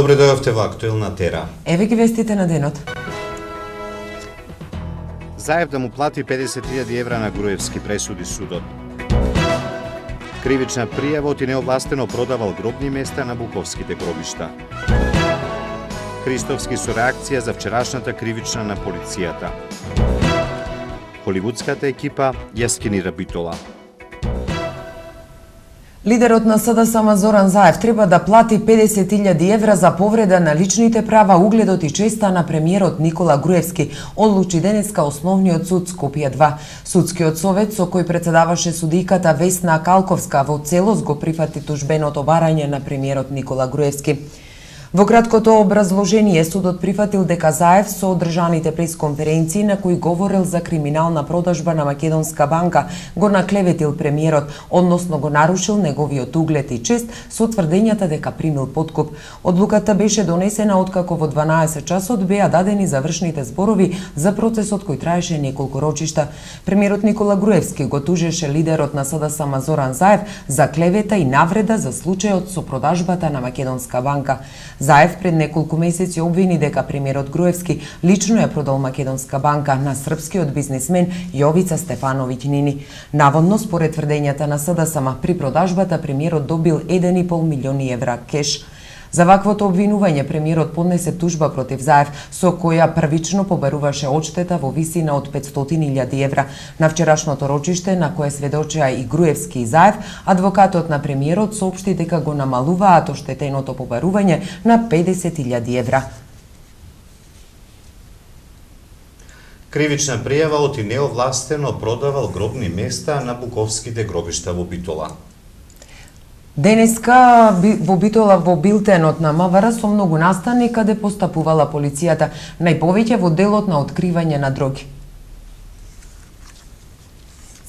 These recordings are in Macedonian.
Добре дојдовте во Актуелна тера. Еве ги вестите на денот. Заев да му плати 50.000 евра на Груевски, пресуди судот. Кривична пријава оти неовластено продавал гробни места на буковските гробишта. Христовски со реакција за вчерашната кривична на полицијата. Холивудската екипа ја скенира Битола. Лидерот на СДСМ Зоран Заев треба да плати 50.000 евра за повреда на личните права, угледот и честа на премиерот Никола Груевски, одлучи денеска Основниот суд Скопје 2. Судскиот совет, со кој председаваше судиката Весна Калковска, во целост го прифати тужбеното барање на премиерот Никола Груевски. Во краткото образложение, судот прифатил дека Заев со одржаните пресконференции на кои говорил за криминална продажба на Македонска банка, го наклеветил премиерот, односно го нарушил неговиот углед и чест со тврдењата дека примил подкуп. Одлуката беше донесена откако во 12 часот беа дадени завршните зборови за процесот кој траеше неколку рочишта. Премиерот Никола Груевски го тужеше лидерот на СДСМ Зоран Заев за клевета и навреда за случајот со продажбата на Македонска банка. Заев пред неколку месеци обвини дека премиерот Груевски лично ја продал Македонска банка на српскиот бизнисмен Јовица Стефановиќ Нини. Наводно, според тврдењата на СДСМ, при продажбата премиерот добил 1,5 милиони евра кеш. За ваквото обвинување премиерот поднесе тужба против Заев, со која првично побаруваше одштета во висина од 500.000 евра. На вчерашното рочиште, на кое сведочеа и Груевски и Заев, адвокатот на премиерот соопшти дека го намалуваат оштетеното побарување на 50.000 евра. Кривична пријава оти неовластено продавал гробни места на буковските гробишта во Битола. Денеска во Битола во билтенот на МВР со многу настани каде постапувала полицијата, најповеќе во делот на откривање на дроги.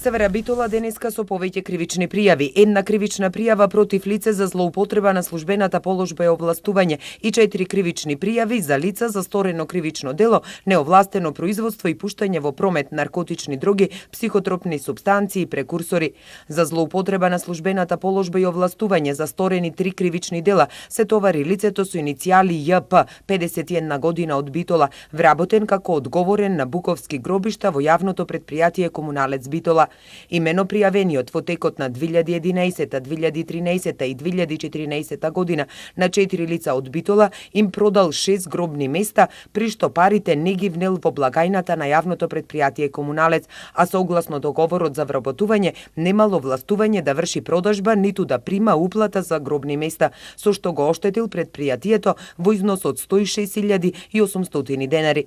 Севера Битола денеска со повеќе кривични пријави. Една кривична пријава против лице за злоупотреба на службената положба и овластување и 4 кривични пријави за лица за сторено кривично дело, неовластено производство и пуштање во промет наркотични дроги, психотропни супстанции и прекурсори. За злоупотреба на службената положба и овластување за сторени 3 кривични дела се товари лицето со иницијали ЈП, 51 година од Битола, вработен како одговорен на буковски гробишта во јавното претпријатие Комуналец Битола. Имено пријавениот во текот на 2011, 2013 и 2014 година на 4 лица од Битола им продал 6 гробни места, при што парите не ги внел во благајната на јавното претпријатие Комуналец, а согласно договорот за вработување немало властување да врши продажба ниту да прима уплата за гробни места, со што го оштетил претпријатието во износ од 106.800 денари.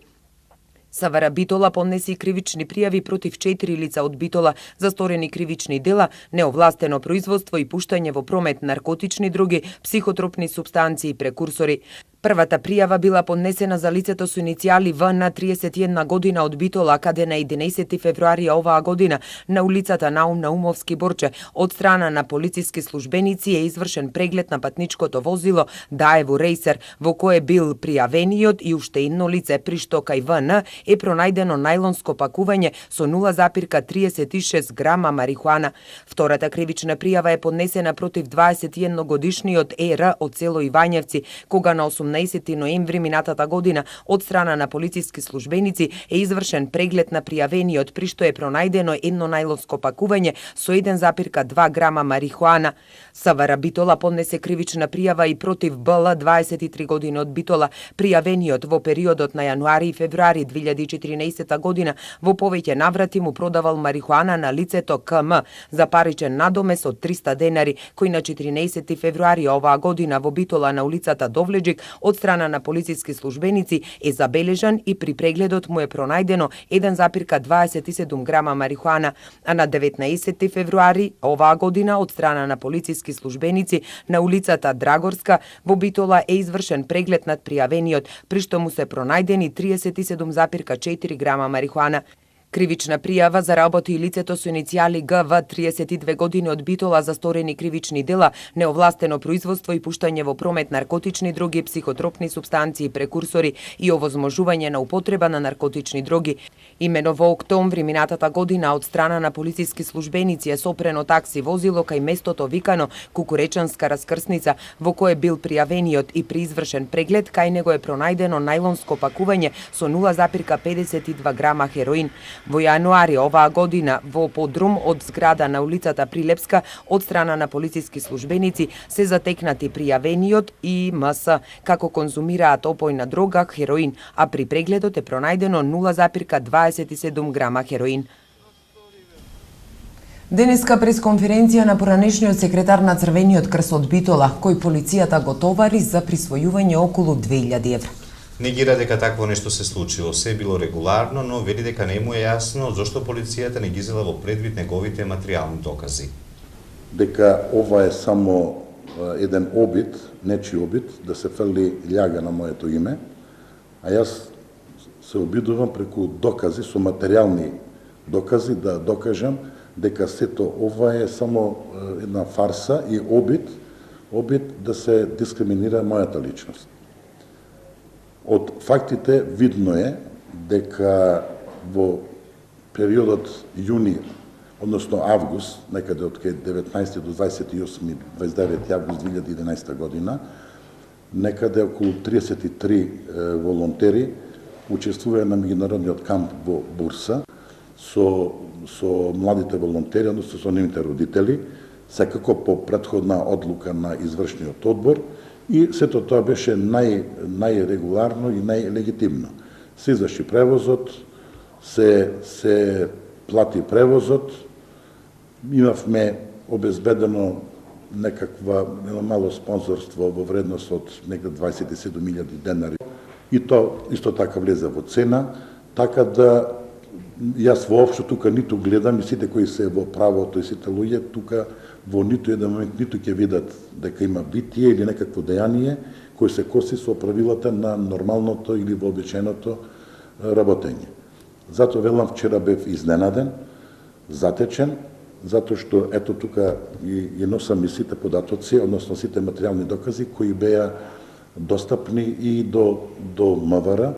СВР Битола поднеси кривични пријави против 4 лица од Битола за сторени кривични дела, неовластено производство и пуштање во промет наркотични дроги, психотропни супстанции и прекурсори. Првата пријава била поднесена за лицето со иницијали В на 31 година од Битола, каде на 11 февруари оваа година на улицата Наум Наумовски Борче од страна на полициски службеници е извршен преглед на патничкото возило Даево Рейсер, во кое бил пријавениот и уште едно лице, при што кај ВН е пронајдено најлонско пакување со 0,36 грама марихуана. Втората кривична пријава е поднесена против 21 годишниот ЕР од село Ивањевци, кога на 18 ноември минатата година од страна на полициски службеници е извршен преглед на пријавениот, при што е пронајдено едно најлонско пакување со 1,2 грама марихуана. СВР Битола поднесе кривична пријава и против БЛ 23 години од Битола, пријавениот во периодот на јануари и февруари 2014 година во повеќе наврати му продавал марихуана на лицето КМ за паричен надомес од 300 денари, кој на 14 февруари оваа година во Битола на улицата Довлеџик од страна на полициски службеници е забележан и при прегледот му е пронајдено 1,27 грама марихуана, а на 19 февруари оваа година од страна на полициски службеници на улицата Драгорска во Битола е извршен преглед над пријавениот, при што му се пронајдени 37,4 грама марихуана. Кривична пријава заработи лицето со иницијали ГВ, 32 години, од Битола за сторени кривични дела, неовластено производство и пуштање во промет наркотични дроги, психотропни супстанции, прекурсори и овозможување на употреба на наркотични дроги. Имено во октомври минатата година од страна на полициски службеници е сопрено такси возило кај местото викано Кукуречанска раскрсница, во кое бил пријавениот, и при извршен преглед кај него е пронајдено најлонско пакување со 0,52 грама хероин. Во јануари оваа година во подрум од зграда на улицата Прилепска од страна на полициски службеници се затекнати пријавениот и МС како конзумираат опојна дрога хероин, а при прегледот е пронајдено 0,27 грама хероин. Денеска пресконференција на поранешниот секретар на Црвениот крст од Битола, кој полицијата го товари за присвојување околу 2000 евра. Негира дека такво нешто се случило, се било регуларно, но вели дека не му е јасно зошто полицијата не ги зела во предвид неговите материјални докази. Дека ова е само еден обид, нечи обид, да се фрли љага на моето име, а јас се обидувам преку докази, со материјални докази, да докажам дека сето ова е само една фарса и обид да се дискриминира мојата личност. Од фактите видно е дека во периодот јуни, односно август, некаде од 19 до 29 август 2011 година, некаде околу 33 волонтери учествуваа на меѓународниот камп во Бурса со младите волонтери, односно со нивните родители, секако по претходна одлука на извршниот одбор, и сето тоа беше најрегуларно и најлегитимно. Се изврши превозот, се плати превозот, имавме обезбедено некаква мало спонзорство во вредност од некаде 27.000 денари, и тоа исто така влезе во цена, така да јас воопшто тука ниту гледам, и сите кои се во правото и сите луѓе тука во ниту еден момент ниту ќе видат дека има битие или некакво дејание кој се коси со правилата на нормалното или вообичаеното работење. Затоа велам, вчера бев изненаден, затечен, затоа што ето тука и носам и сите податоци, односно сите материјални докази кои беа достапни и до МВР.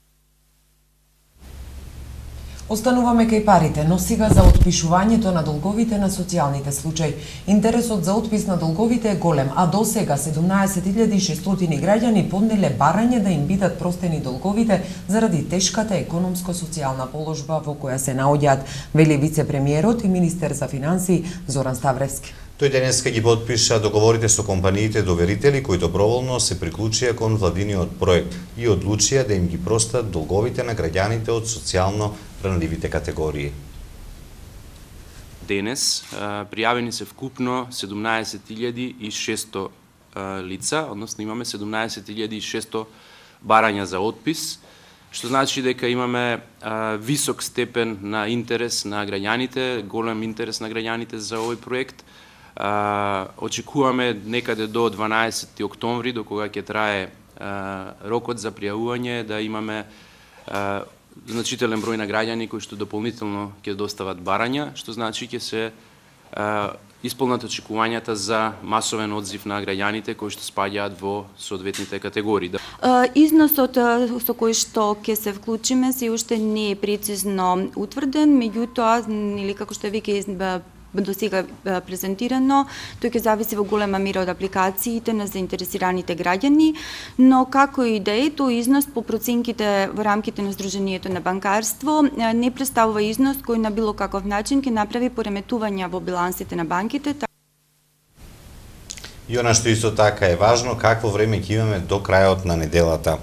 Остануваме кај парите, но сега за отпишувањето на долговите на социјалните случаи. Интересот за отпис на долговите е голем, а до сега 17.600 граѓани поднеле барање да им бидат простени долговите заради тешката економско-социјална положба во која се наоѓаат, вели вице-премиерот и министер за финансии Зоран Ставревски. Тој денеска ги подпиша договорите со компаниите доверители кои доброволно се приклучија кон владиниот проект и одлучија да им ги простат долговите на граѓаните од социјално ранливите категории. Денес пријавени се вкупно 17.600 лица, односно имаме 17.600 барања за отпис, што значи дека имаме висок степен на интерес на граѓаните, голем интерес на граѓаните за овој проект. Очекуваме некаде до 12 октомври, до кога ќе трае рокот за пријавување, да имаме значителен број на граѓани кои што дополнително ќе достават барања, што значи ќе се исполнат очекувањата за масовен одзив на граѓаните кои што спаѓаат во соодветните категории. Износот со кој што ќе се вклучиме се уште не е прецизно утврден, меѓутоа, или како што веќе до сега презентирано, тој ќе зависи во голема мера од апликациите на заинтересираните граѓани, но како и да е, тој износ по проценките во рамките на Сдруженијето на банкарство не представува износ кој на било каков начин ќе направи пореметувања во билансите на банките. И она што исто така е важно, какво време ќе имаме до крајот на неделата.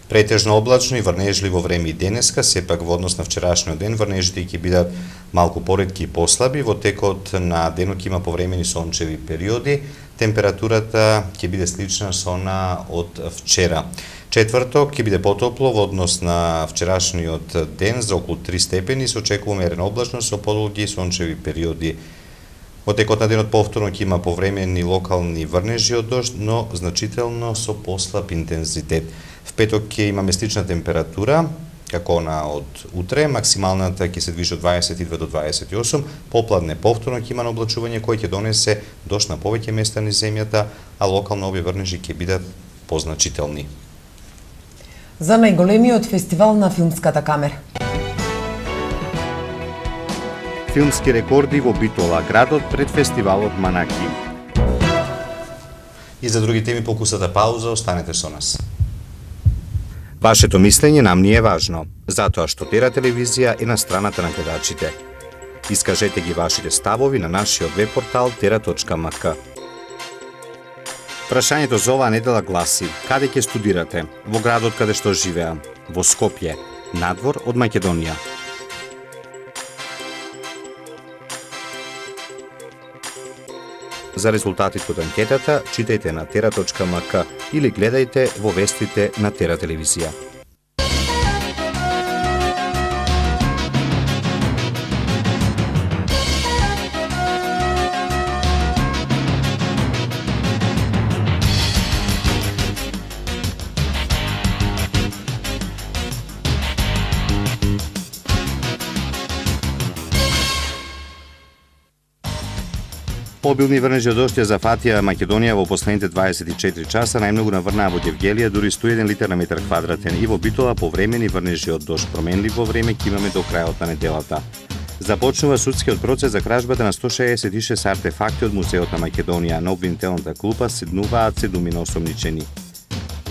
Претежно облачно и врнежливо време и денеска, сепак во однос на вчерашниот ден врнежите ќе бидат малку поретки и послаби, во текот на денот има повремени сончеви периоди, температурата ќе биде слична со она од вчера. Четврток ќе биде потопло во однос на вчерашниот ден за околу 3 степени, се очекува умерена облачност со подолги сончеви периоди. Во текот на денот повторно ќе има повремени локални врнежи од дожд, но значително со послаб интензитет. В петок ќе имаме слична температура, Како од утре, максималната ќе се движи од 22 до 28, попладне повторно ќе има на облачување кој ќе донесе дожд на повеќе места низ земјата, а локално овие врнежи ќе бидат позначителни. За најголемиот фестивал на филмската камера. Филмски рекорди во Битола, градот пред фестивалот Манаки. И за други теми по кусата пауза, останете со нас. Вашето мислење нам ни е важно, затоа што Тера телевизија е на страната на гледачите. Искажете ги вашите ставови на нашиот веб-портал tera.mk. Прашањето за оваа недела гласи: каде ќе студирате? Во градот каде што живеам, во Скопје, надвор од Македонија. За резултатите од анкетата читајте на tera.mk или гледајте во вестите на Тера телевизија. Обилни врнежи од дожд ја зафатија Македонија во последните 24 часа, најмногу наврнаа во Ѓевгелија, дури 101 литар на метар квадратен, и во Битола повремени врнежи од дожд променлив во време ќе имаме до крајот на неделата. Започнува судскиот процес за кражбата на 166 артефакти од Музеот на Македонија. На обвинителната клупа седнуваат 7 осомничени.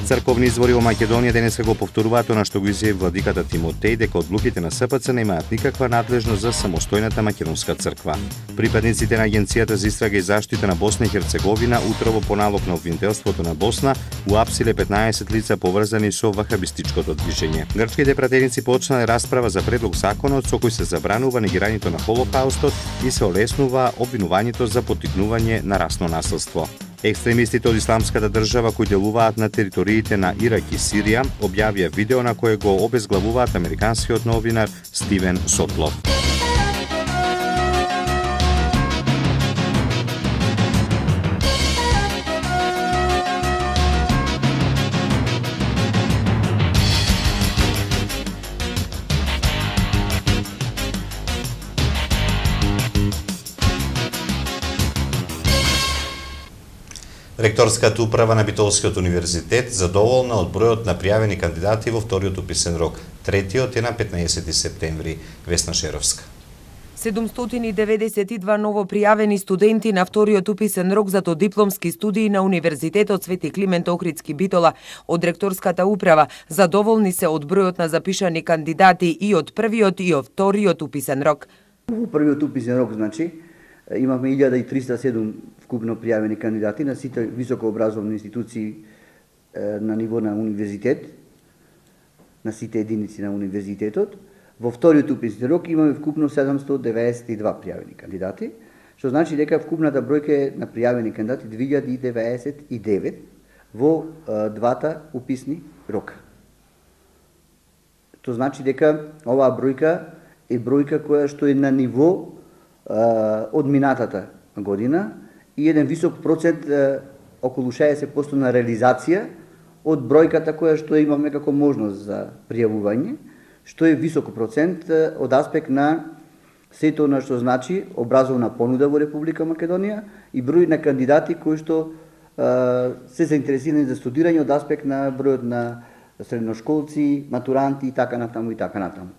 Црковни извори во Македонија денеска го повторуваат она што го изјави владиката Тимотеј, дека одлуките на СПЦ немаат никаква надлежност за самостојната македонска црква. Припадниците на Агенцијата за истрага и заштита на Босна и Херцеговина утрово по налог на обвинителството на Босна уапсиле 15 лица поврзани со вахабистичкото движење. Грчките пратеници почнале расправа за предлог законот со кој се забранува негирањето на Холокаустот и се олеснува обвинувањето за поттикнување на расно насилство. Екстремистите од Исламската држава кои делуваат на териториите на Ирак и Сирија објавија видео на кое го обезглавуваат американскиот новинар Стивен Сотлов. Ректорската управа на Битолскиот универзитет задоволна од бројот на пријавени кандидати во вториот уписен рок. Третиот е на 15 септември. Весна Шеровска. 792 ново пријавени студенти на вториот уписен рок за додипломски студии на Универзитетот Свети Климент Охридски Битола од ректорската управа задоволни се од бројот на запишани кандидати и од првиот и од вториот уписен рок. Во првиот уписен рок, значи, имавме 1307 вкупно пријавени кандидати на сите високообразовни институции на ниво на универзитет, на сите единици на универзитетот. Во вториот уписен рок имаме вкупно 792 пријавени кандидати, што значи дека вкупната бројка е на пријавени кандидати 2099 во двата уписни рока. Тоа значи дека оваа бројка е бројка која што е на ниво од минатата година и еден висок процент, околу 60% на реализација од бројката која што имаме како можност за пријавување, што е висок процент од аспект на сето на што значи образовна понуда во Република Македонија и број на кандидати кои што се заинтересирани за студирање од аспект на бројот на средношколци, матуранти и така натаму и така натаму.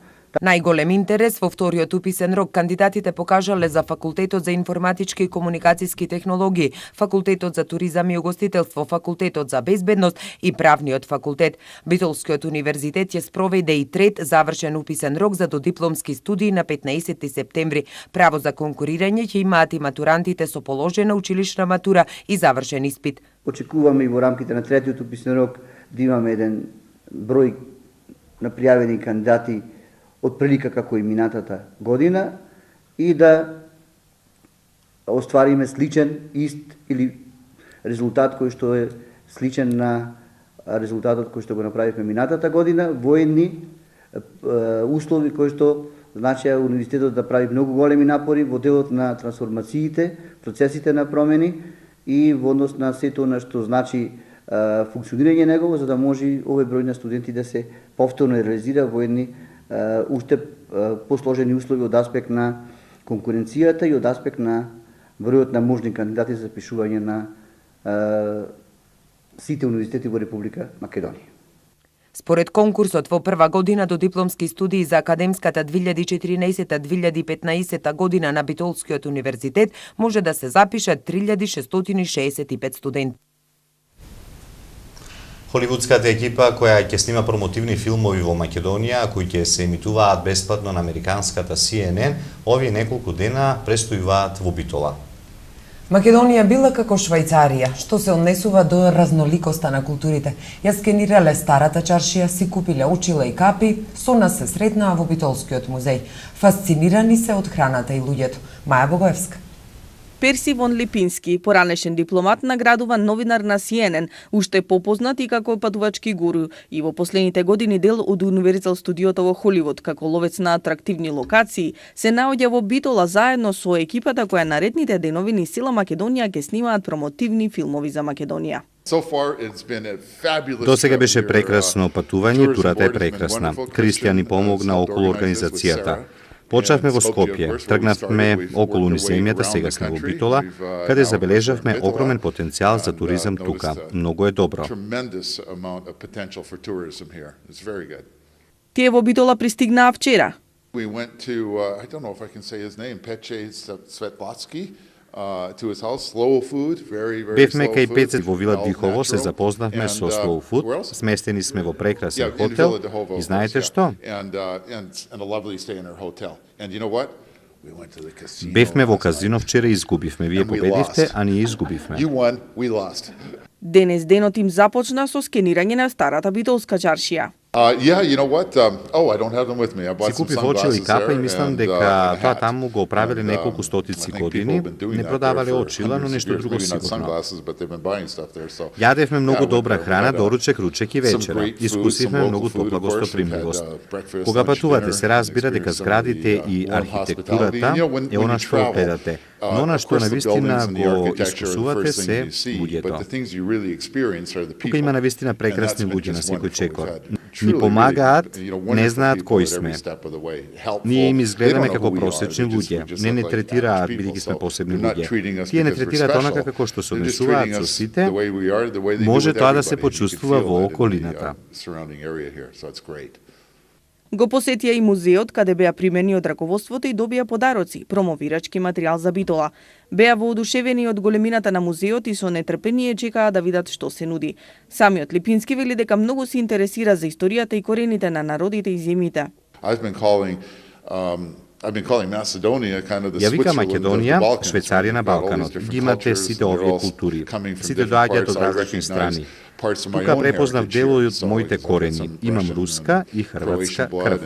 Најголем интерес во вториот уписен рок кандидатите покажале за Факултетот за информатички и комуникацијски технологии, Факултетот за туризам и угостителство, Факултетот за безбедност и Правниот факултет. Битолскиот универзитет ја спроведе и трет завршен уписен рок за додипломски студии на 15 септември. Право за конкурирање ќе имаат и матурантите со положена училишна матура и завршен испит. Очекуваме и во рамките на третиот уписен рок да имаме еден број на пријавени кандидати од прилика како и минатата година и да оствариме сличен, ист или резултат кој што е сличен на резултатот кој што го направивме минатата година, военни услови кои што значи универзитетот да прави многу големи напори во делот на трансформациите, процесите на промени и во однос на сето на што значи функционирање негово, за да може овој број на студенти да се повторно реализира во едни уште посложени услови од аспект на конкуренцијата и од аспект на бројот на можни кандидати за запишување на сите универзитети во Република Македонија. Според конкурсот во прва година до дипломски студии за академската 2014-2015 година на Битолскиот универзитет може да се запишат 3665 студенти. Холивудската екипа која ќе снима промотивни филмови во Македонија, кои ќе се емитуваат бесплатно на американската CNN, овие неколку дена престојуваат во Битола. Македонија била како Швајцарија, што се однесува до разноликоста на културите. Ја скенирале старата чаршија, си купиле очила и капи, со нас се сретнаа во Битолскиот музеј. Фасцинирани се од храната и луѓето. Маја Богоевска. Перси Вон Липински, поранешен дипломат, наградуван новинар на CNN, уште попознат и како патувачки гуру и во последните години дел од Universal студиото во Холивуд, како ловец на атрактивни локации, се наоѓа во Битола заедно со екипата која наредните денови низ цела Македонија ќе снимаат промотивни филмови за Македонија. До сега беше прекрасно патување, турата е прекрасна. Кристијан ни помогна околу организацијата. Почнавме во Скопје, тргнавме околу низ земјата, сега сме во Битола, каде забележавме огромен потенцијал за туризам тука. Многу е добро. Тие во Битола пристигнаа вчера. Бевме кај Пеце во Вила Дихово, се запознавме со Slow Food, сместени сме во прекрасен хотел и знаете што? Бевме во казино вчера и изгубивме. Вие победивте, а ние изгубивме. Денес денот им започна со скенирање на старата битолска чаршија. Си купив очила и капа и мислам дека тоа таму го правеле неколку стотици години. Не продавале очила, но нешто друго сигурно. Јадевме многу добра храна, доручек, ручек и вечера. Искусивме многу топла гостопримливост. Кога патувате, се разбира дека зградите и архитектурата е она што гледате. Но на што навистина го искусувате се луѓето. Тука има навистина прекрасни луѓе на секој чекор. Ни помагаат, не знаат кои сме. Ние им изгледаме како просечни луѓе. Не третираат бидејќи сме посебни луѓе. Тие не третираат онака како што се однесуваат со сите. Може тоа да се почувствува во околината. Го посетија и музеот, каде беа примени од раководството и добија подароци, промовирачки материјал за Битола. Беа воодушевени од големината на музеот и со нетрпение чекаа да видат што се нуди. Самиот Липински вели дека многу се интересира за историјата и корените на народите и земјите. Ја вика Македонија Швајцарија на Балканот. Ги имате сите овие култури. Сите доаѓаат од различни страни. Тука препознав дел од моите корени. Имам руска и хрватска крв.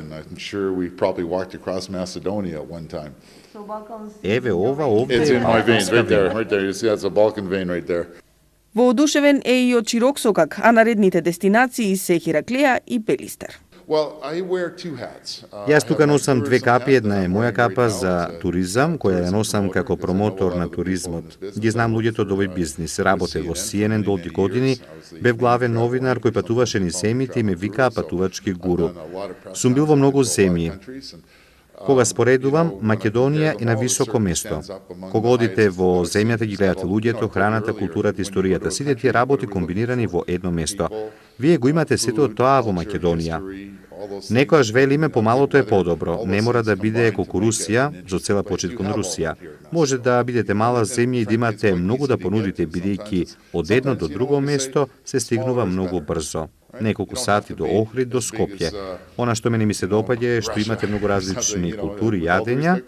Еве ова овде е балканска вена. Воодушевен е и од Чироксокак, а наредните дестинации се Хераклеја и Пелистер. Јас тука носам две капи, една е моја капа за туризам, која ја носам како промотор на туризмот. Ги знам луѓето од овој бизнис, работев во CNN долги години, бев главен новинар кој патуваше низ земјите и ме викаа патувачки гуру. Сум бил во многу земји. Кога споредувам, Македонија е на високо место. Кога одите во земјата ги гледате луѓето, храната, културата, историјата, сите тие работи комбинирани во едно место. Вие го имате сето од тоа во Македонија. Некојаш велиме помалото е подобро. Не мора да биде колку Русија, за цела почит кон Русија. Може да бидете мала земја и да имате многу да понудите, бидејќи од едно до друго место се стигнува многу брзо. Неколку сати до Охрид, до Скопје. Она што мене ми се допаѓа е што имате многу различни култури и јадења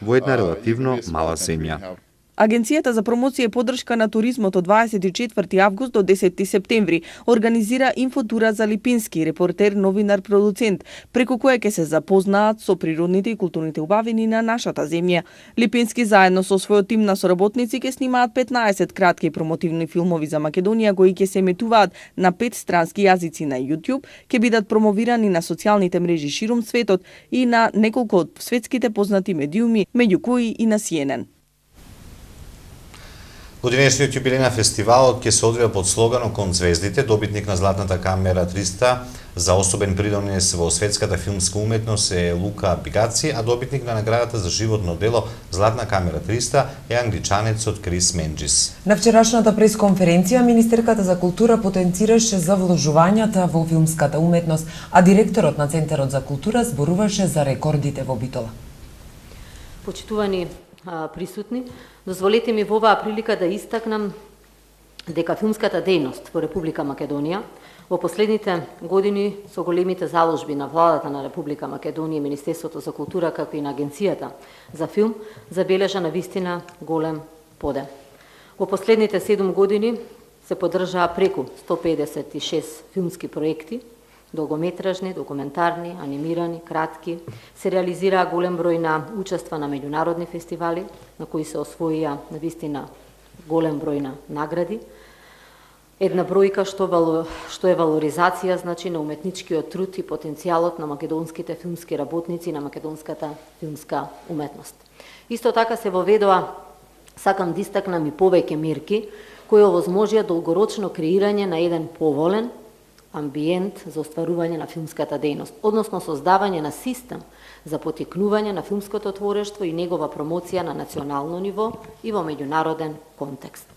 во една релативно мала земја. Агенцијата за промоција и поддршка на туризмот од 24 август до 10 септември организира инфотура за Липински, репортер, новинар, продуцент, преку која ќе се запознаат со природните и културните убавини на нашата земја. Липински заедно со својот тим на соработници ќе снимаат 15 кратки промотивни филмови за Македонија кои ќе се еметуваат на 5 странски јазици на YouTube, ќе бидат промовирани на социјалните мрежи ширум светот и на неколку од светските познати медиуми, меѓу кои и на CNN. Годинешниот јубилеј на фестивалот ќе се одвива под слоганот Кон звездите. Добитник на Златната камера 300 за особен придонес во светската филмска уметност е Лука Бигаци, а добитник на наградата за животно дело Златна камера 300 е англичанецот Крис Менджис. На вчерашната пресконференција министерката за култура потенцираше за вложувањата во филмската уметност, а директорот на Центарот за култура зборуваше за рекордите во Битола. Почитувани присутни, дозволете ми во оваа прилика да истакнам дека филмската дејност во Република Македонија во последните години со големите заложби на владата на Република Македонија и Министерството за култура, како и на Агенцијата за филм, забележа на вистина голем подем. Во последните 7 години се поддржаа преку 156 филмски проекти, долгометражни, документарни, анимирани, кратки. Се реализираа голем број на учества на меѓународни фестивали, на кои се освоија на вистина голем број на награди. Една бројка што е валоризација, значи, на уметничкиот труд и потенцијалот на македонските филмски работници и на македонската филмска уметност. Исто така се воведоа, сакам да истакнам и повеќе мерки кои овозможија долгорочно креирање на еден поволен амбиент за остварување на филмската дејност, односно создавање на систем за потикнување на филмското творештво и негова промоција на национално ниво и во меѓународен контекст.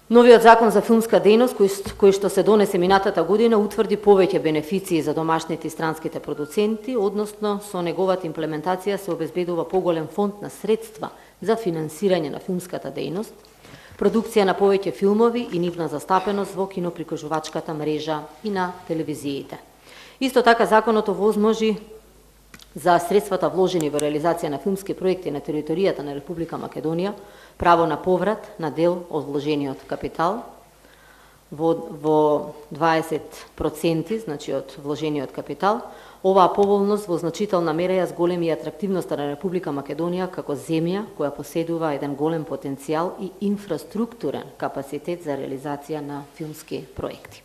Новиот закон за филмска дејност, кој што се донесе минатата година, утврди повеќе бенефиции за домашните и странските продуценти, односно со неговата имплементација се обезбедува поголем фонд на средства за финансирање на филмската дејност, продукција на повеќе филмови и нивна застапеност во киноприкажувачката мрежа и на телевизиите. Исто така законот овозможи за средствата вложени во реализација на филмски проекти на територијата на Република Македонија право на поврат на дел од вложениот капитал во 20%, значи од вложениот капитал. Оваа поволност во значителна мера ја зголеми и атрактивноста на Република Македонија како земја која поседува еден голем потенцијал и инфраструктурен капацитет за реализација на филмски проекти.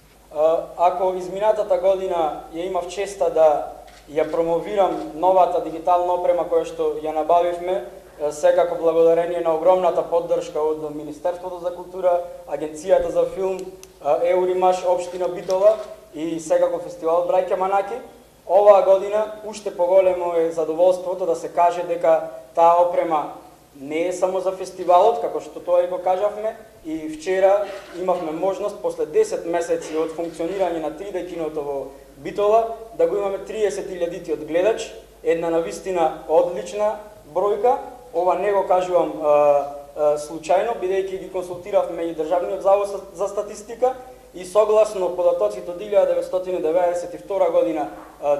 Ако изминатата година ја имав честа да ја промовирам новата дигитална опрема која што ја набавивме, секако благодарение на огромната поддршка од Министерството за култура, Агенцијата за филм, Еуримаш, Општина Битола и секако фестивалот Браќа Манаки, оваа година уште поголемо е задоволството да се каже дека таа опрема не е само за фестивалот, како што тоа го кажавме, и вчера имавме можност после 10 месеци од функционирање на 3D киното во Битола да го имаме 30.000 гледач, една навистина одлична бројка. Ова не го кажувам случајно, бидејќи ги консултиравме и Државниот завод за статистика и согласно податоците од 1992 година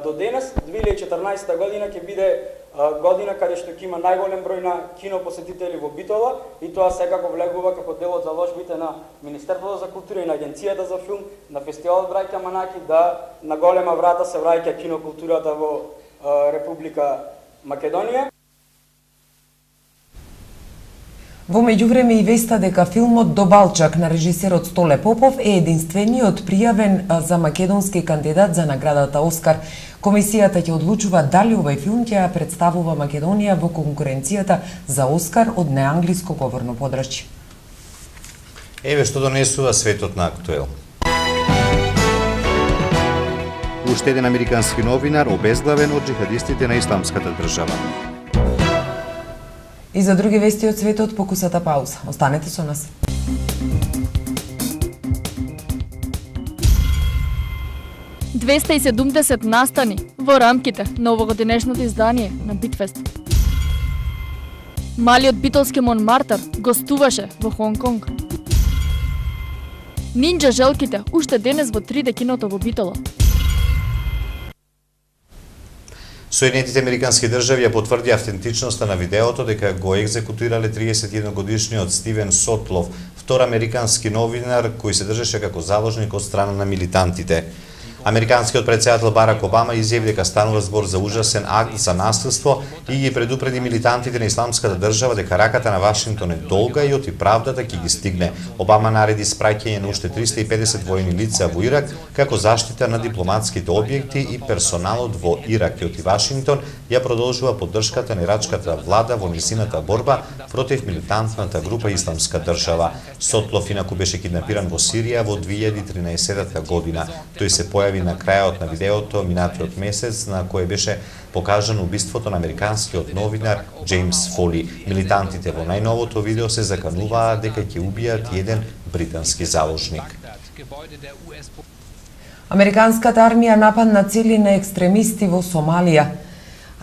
до денес, 2014 година ќе биде година каде што ќе има најголем број на кинопосетители во Битола и тоа секако влегува како дел од заложбите на Министерството за култура и на Агенцијата за филм, на фестивалот Браќа Манаки, да на голема врата се враќа кинокултурата во Република Македонија. Во меѓувреме и веста дека филмот Добалчак на режисерот Столе Попов е единствениот пријавен за македонски кандидат за наградата Оскар. Комисијата ќе одлучува дали овој филм ќе ја представува Македонија во конкуренцијата за Оскар од неанглиско говорно подрачје. Еве што донесува светот на актуел. Уште еден американски новинар обезглавен од џихадистите на Исламската држава. И за други вести од светот покусата пауза. Останете со нас. ...270 настани во рамките на овогодинешното издание на Битфест. Малиот битолски Монмартар гостуваше во Хонг Конг. Нинџа желките уште денес во 3D киното во Битола. Соединетите американски држави ја потврди автентичноста на видеото дека го екзекутирале 31 годишниот Стивен Сотлов, втор американски новинар кој се држеше како заложник од страна на милитантите. Американскиот претседател Барак Обама изјави дека станува збор за ужасен акт за насилство и ги предупреди милитантите на Исламската држава дека раката на Вашингтон е долга и оти правдата ќе ги стигне. Обама нареди спраќање на уште 350 војни лица во Ирак како заштита на дипломатските објекти и персоналот во Ирак и оти Вашингтон ја продолжува поддршката на ирачката влада во нисината борба против милитантната група Исламска држава. Сотлов инаку беше киднапиран во Сирија во 2013 година. Тој се појави на крајот на видеото минатиот месец на кое беше покажано убиството на американскиот новинар Джеймс Фоли. Милитантите во најновото видео се закануваа дека ќе убијат еден британски заложник. Американската армија нападна цели на екстремисти во Сомалија.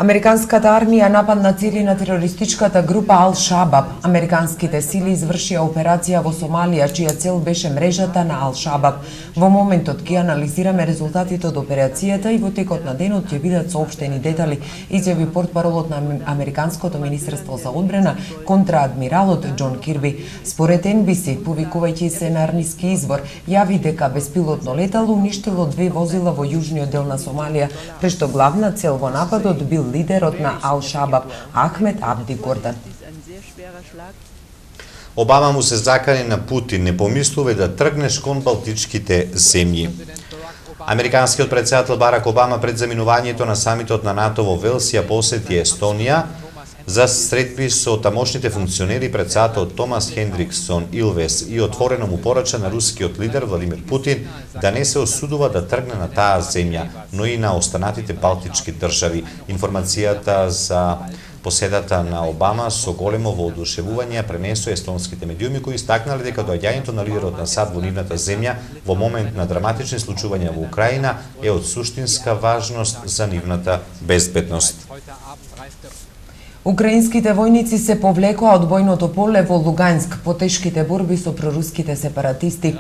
Американската армија нападна цели на терористичката група Ал-Шабаб. Американските сили извршија операција во Сомалија, чија цел беше мрежата на Ал-Шабаб. Во моментот ќе анализираме резултатите од операцијата и во текот на денот ќе бидат соопштени детали, изјави портпаролот на Американското министерство за одбрана, контраадмиралот Џон Кирби. Според NBC, повикувајќи се на армиски извор, јави дека беспилотно летало уништило 2 возила во јужниот дел на Сомалија, прешто главна цел во нападот бил лидерот на Ал-Шабаб Ахмед Абди Гордан. Обама му се закани на Путин, не помислувај да тргнеш кон балтичките земји. Американскиот претседател Барак Обама пред заминувањето на самитот на НАТО во Велс ја посети Естонија за средби со тамошните функционери. Претседателот Томас Хендриксон Илвес и отворено му порача на рускиот лидер Владимир Путин да не се осудува да тргне на таа земја, но и на останатите балтички држави. Информацијата за поседата на Обама со големо воодушевување пренесоа естонските медиуми кои истакнале дека доаѓањето на лидерот на САД во нивната земја во момент на драматични случувања во Украина е од суштинска важност за нивната безбедност. Украинските војници се повлекоа од бојното поле во Луганск по тешките борби со проруските сепаратисти.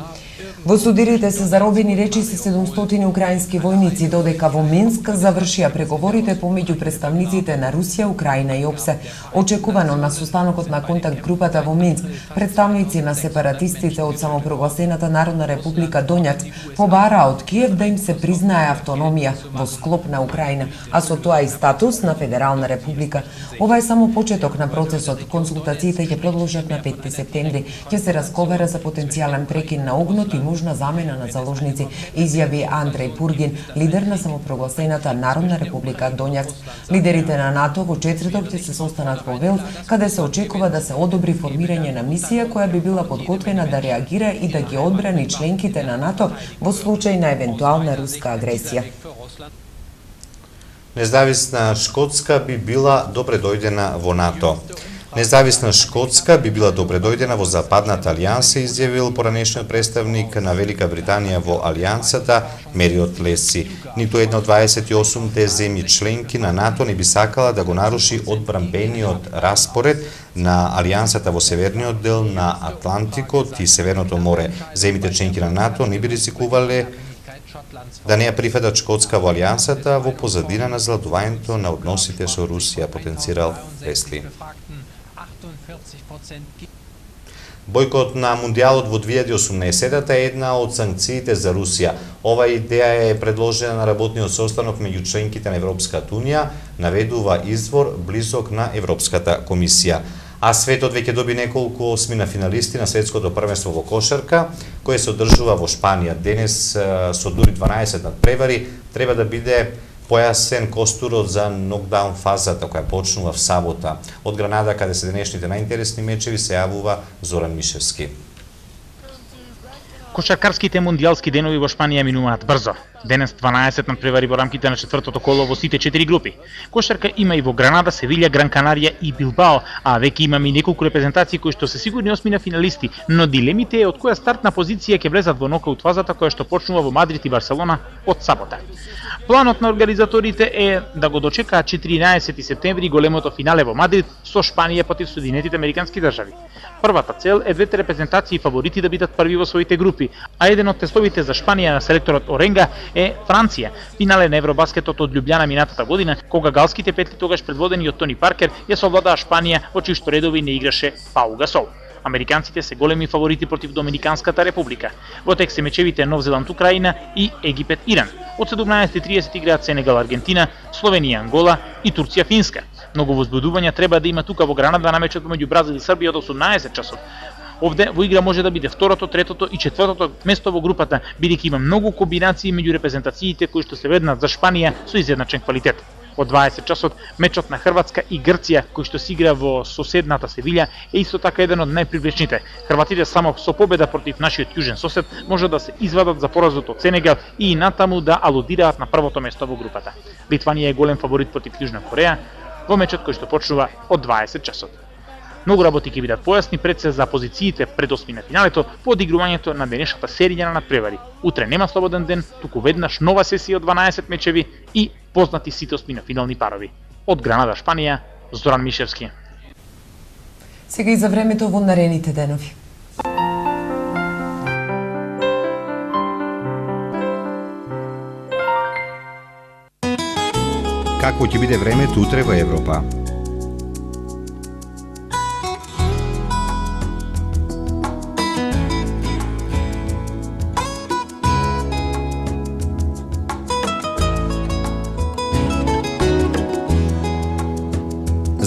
Во судирите се заробени речиси 700 украински војници, додека во Минск завршија преговорите помеѓу представниците на Русија, Украина и ОПСЕ. Очекувано на состанокот на контакт групата во Минск, представници на сепаратистите од самопрогласената Народна република Донјак побараа од Киев да им се признае автономија во склоп на Украина, а со тоа и статус на федерална република. Ова е само почеток на процесот. Консултациите ќе продолжат на 5 септември. Ќе се разговара за потенцијален прекин на огнот и можна замена на заложници, изјави Андреј Пургин, лидер на самопрогласената Народна република Донјак. Лидерите на НАТО во четврток ќе се состанат во Велс, каде се очекува да се одобри формирање на мисија која би била подготвена да реагира и да ги одбрани членките на НАТО во случај на евентуална руска агресија. Независна Шкотска би била добре дојдена во НАТО. Независна Шкотска би била добре дојдена во Западната алијанса, изјавил поранешниот представник на Велика Британија во алијансата Мериот Леси. Ниту една од 28-те земји членки на НАТО не би сакала да го наруши одбранбениот распоред на алијансата во северниот дел на Атлантикот и Северното море. Земјите членки на НАТО не би ризикувале да не ја прифатат Шкотска во алијансата во позадина на зладувањето на односите со Русија, потенцирал Лесли. Бојкот на Мундијалот во 2018 е една од санкциите за Русија. Ова идеја е предложена на работниот состанок меѓу членките на Европската Унија, наведува извор близок на Европската комисија. А светот веќе доби неколку осмина финалисти на светското првенство во кошарка, кое се одржува во Шпанија. Денес со дури 12 надпревари треба да биде појасен костурот за нокдаун фазата која почнува в сабота. Од Гранада, каде се денешните најинтересни мечеви, се јавува Зоран Мишевски. Кошаркарските мундијалски денови во Шпанија минуваат брзо. Денес 12 надпревари во рамките на четвртото коло во сите 4 групи. Кошарка има и во Гранада, Севилја, Гран Канарија и Билбао, а веќе имаме и неколку репрезентации кои што се сигурни осмина финалисти, но дилемите е од која стартна позиција ќе влезат во нокаут фазата која што почнува во Мадрид и Барселона од сабота. Планот на организаторите е да го дочекаат 14 септември големото финале во Мадрид со Шпанија против Соединетите Американски држави. Првата цел е двете репрезентации фаворити да бидат први во своите групи, а еден од тестовите за Шпанија на селекторот Оренга е Франција. Финале на Евробаскетот од Љубљана минатата година, кога галските петли тогаш предводени од Тони Паркер ја совладаа Шпанија, во чии што редови не играше Пау Гасол. Американците се големи фаворити против Доминиканската република. Во тек се мечевите Нов Зеланд Украина и Египет Иран. Од 17:30 играат Сенегал Аргентина, Словенија Ангола и Турција Финска. Многу возбудувања треба да има тука во Гранада на мечот помеѓу Бразил и Србија од 18 часот. Овде во игра може да биде второто, третото и четвртото место во групата, бидејќи има многу комбинации меѓу репрезентациите кои што се веднат за Шпанија со изедначен квалитет. Од 20 часот мечот на Хрватска и Грција, кој што се игра во соседната Севилја, е исто така еден од најпривлечните. Хрватите само со победа против нашиот јужен сосед може да се извадат за поразот од Сенегал и натаму да алудираат на првото место во групата. Литванија е голем фаворит против Јужна Кореја во мечот кој што почнува од 20 часот. Многу работи ќе бидат појасни пред се за позициите пред осми на финалето по одигрувањето на денешната серија на надпревари. Утре нема слободен ден, туку веднаш нова сесија од 12 мечеви и познати сите осми на финални парови. Од Гранада, Шпанија, Зоран Мишевски. Сега и за времето во наредните денови. Какво ќе биде времето утре во Европа?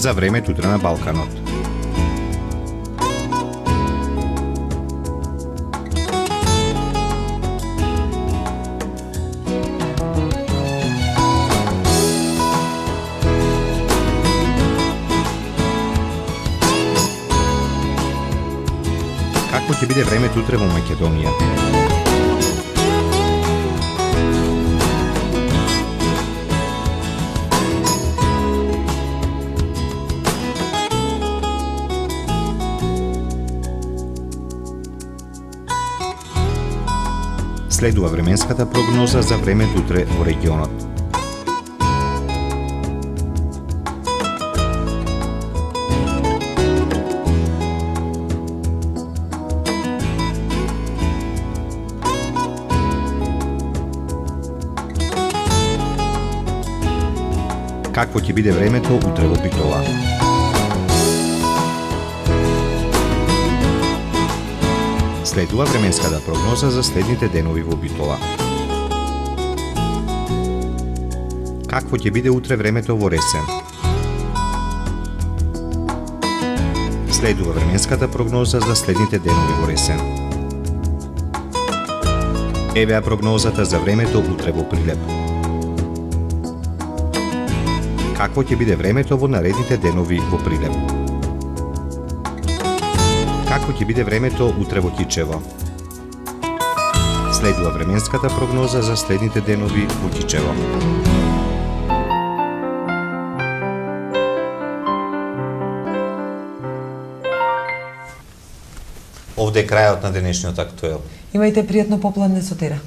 За времето утре на Балканот. Какво ќе биде времето утре во Македонија? Следува временската прогноза за времето утре во регионот. Какво ќе биде времето утре во Битола? Следува временската прогноза за следните денови во Битола. Какво ќе биде утре времето во Ресен? Следува временската прогноза за следните денови во Ресен. Евеа прогнозата за времето утре во Прилеп. Какво ќе биде времето во наредните денови во Прилеп? Какво ќе биде времето утре во Кичево? Следува временската прогноза за следните денови во Кичево. Овде е крајот на денешниот актуел. Имајте пријатно попладне со Тера.